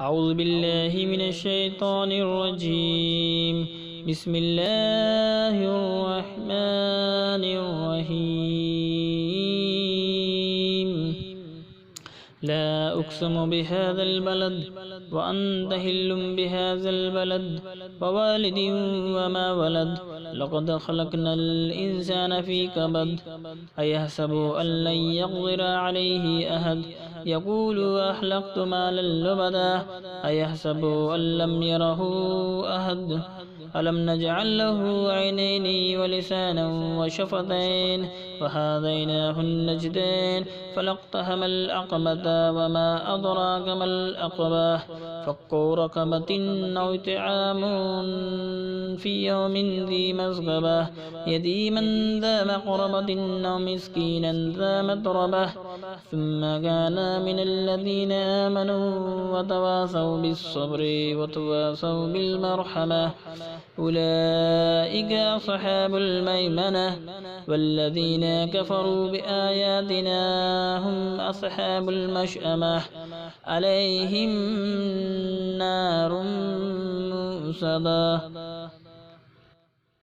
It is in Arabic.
أعوذ بالله من الشيطان الرجيم. بسم الله الرحمن الرحيم. لا أقسم بهذا البلد وأنت حل بهذا البلد ووالد وما ولد لقد خلقنا الإنسان في كبد أيحسب أن لن يقدر عليه أحد يقول أهلكت مالا لبدا أيحسب أن لم يره أحد ألم نجعل له عينين ولسانا وشفتين وهديناه النجدين فلاقتحم العقبة وما أدراك ما العقبة فك رقبة أو إطعام في يوم ذي مسغبة يتيما ذا مقربة أو مسكينا ذا متربة ثم كان من الذين آمنوا وتواصوا بالصبر وتواصوا بالمرحمة أولئك أصحاب الميمنة والذين كفروا بآياتنا هم أصحاب المشأمة عليهم نار مؤصدة.